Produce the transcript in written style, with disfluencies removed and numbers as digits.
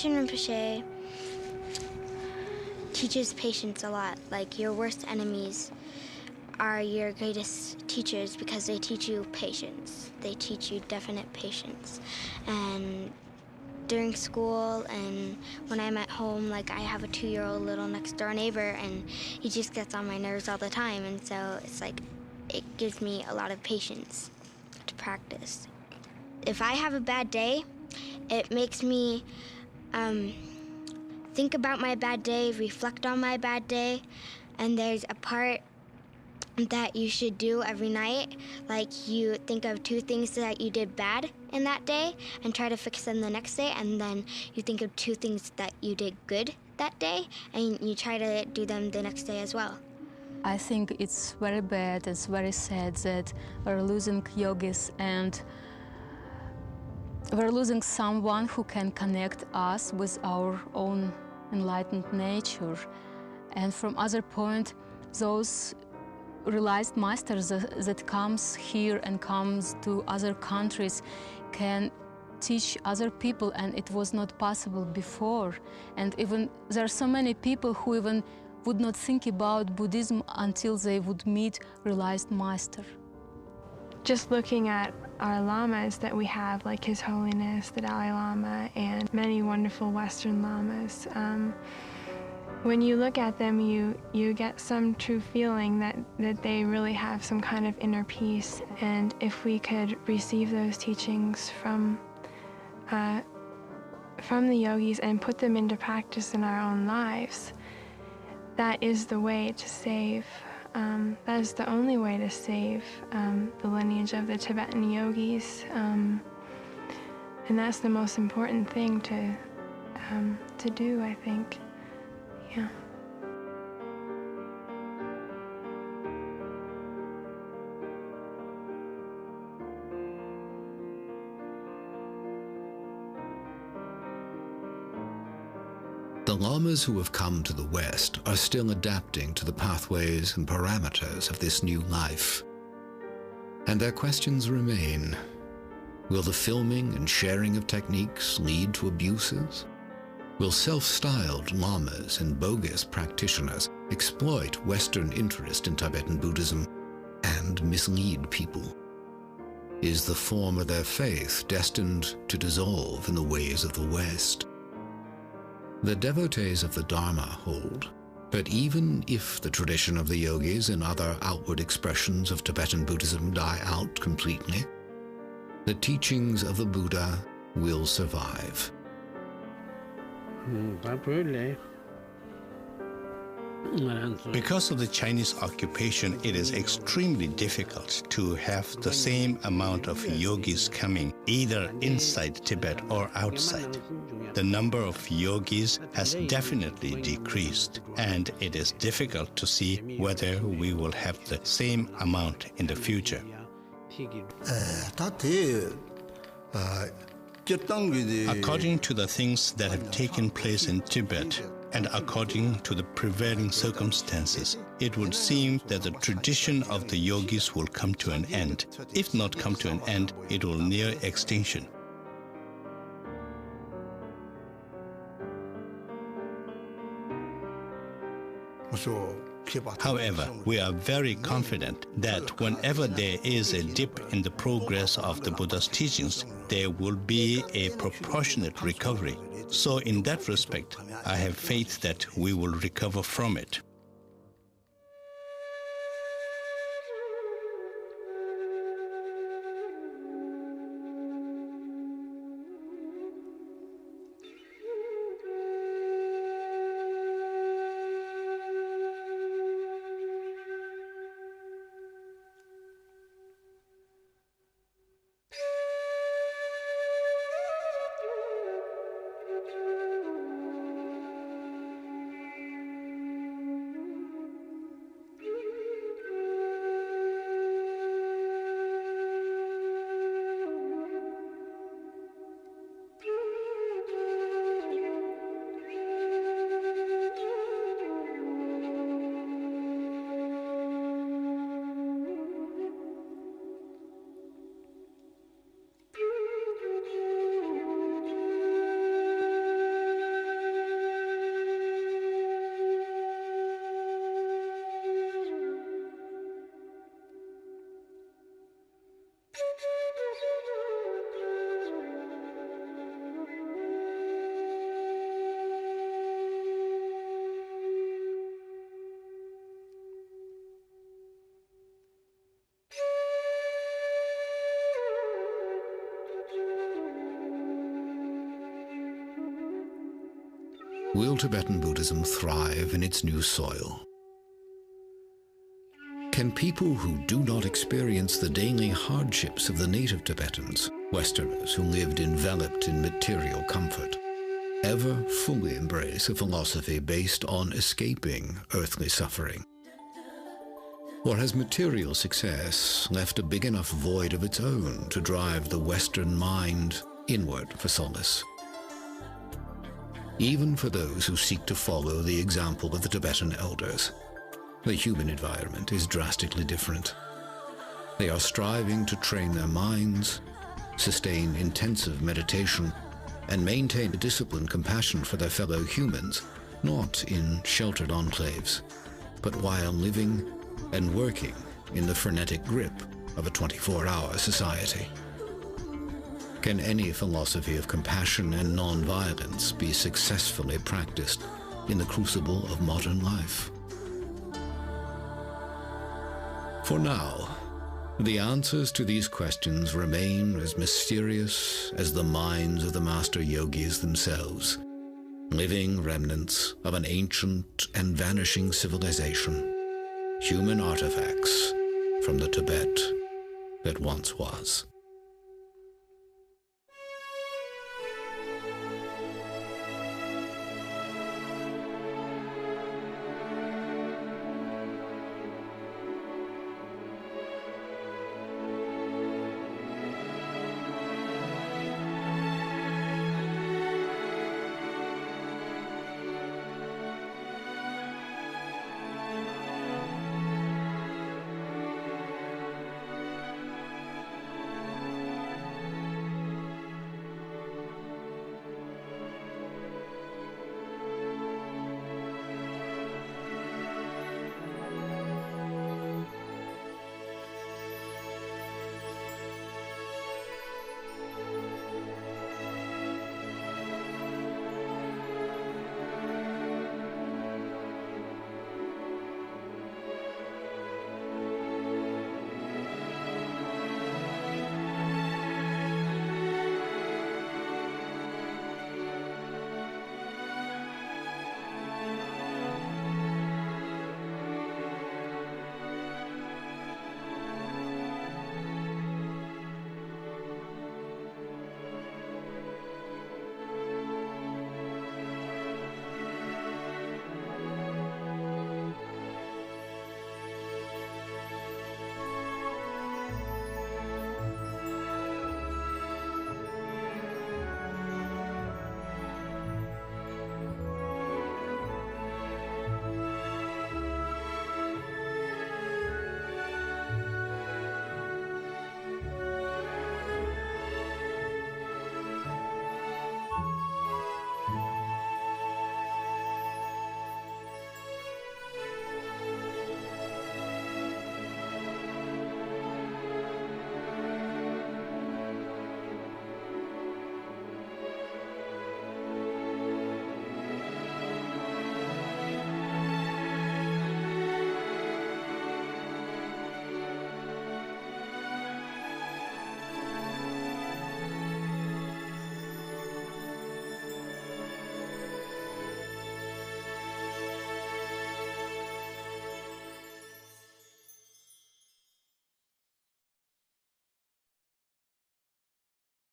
Trachin Rinpoche teaches patience a lot. Like, your worst enemies are your greatest teachers because they teach you patience. They teach you definite patience. And during school and when I'm at home, like, I have a 2-year-old little next door neighbor and he just gets on my nerves all the time. And so it's like, it gives me a lot of patience to practice. If I have a bad day, it makes me think about my bad day, reflect on my bad day, and there's a part that you should do every night. Like, you think of 2 things that you did bad in that day and try to fix them the next day, and then you think of 2 things that you did good that day and you try to do them the next day as well. I think it's very bad, it's very sad that we're losing yogis and we're losing someone who can connect us with our own enlightened nature. And from other point, those realized masters that comes here and comes to other countries can teach other people, and it was not possible before. And even there are so many people who even would not think about Buddhism until they would meet realized master. Just looking at our lamas that we have, like His Holiness, the Dalai Lama, and many wonderful Western lamas, when you look at them, you get some true feeling that they really have some kind of inner peace. And if we could receive those teachings from the yogis and put them into practice in our own lives, that is the way to save. That is the only way to save the lineage of the Tibetan yogis, and that's the most important thing to do, I think. Yeah. The lamas who have come to the West are still adapting to the pathways and parameters of this new life. And their questions remain. Will the filming and sharing of techniques lead to abuses? Will self-styled lamas and bogus practitioners exploit Western interest in Tibetan Buddhism and mislead people? Is the form of their faith destined to dissolve in the ways of the West? The devotees of the Dharma hold that even if the tradition of the yogis and other outward expressions of Tibetan Buddhism die out completely, the teachings of the Buddha will survive. Because of the Chinese occupation, it is extremely difficult to have the same amount of yogis coming either inside Tibet or outside. The number of yogis has definitely decreased, and it is difficult to see whether we will have the same amount in the future. According to the things that have taken place in Tibet, and according to the prevailing circumstances, it would seem that the tradition of the yogis will come to an end. If not come to an end, it will near extinction. However, we are very confident that whenever there is a dip in the progress of the Buddha's teachings, there will be a proportionate recovery. So in that respect, I have faith that we will recover from it. will Tibetan Buddhism thrive in its new soil? Can people who do not experience the daily hardships of the native Tibetans, Westerners who lived enveloped in material comfort, ever fully embrace a philosophy based on escaping earthly suffering? Or has material success left a big enough void of its own to drive the Western mind inward for solace? Even for those who seek to follow the example of the Tibetan elders, the human environment is drastically different. They are striving to train their minds, sustain intensive meditation, and maintain a disciplined compassion for their fellow humans, not in sheltered enclaves, but while living and working in the frenetic grip of a 24-hour society. Can any philosophy of compassion and non-violence be successfully practiced in the crucible of modern life? For now, the answers to these questions remain as mysterious as the minds of the master yogis themselves, living remnants of an ancient and vanishing civilization, human artifacts from the Tibet that once was.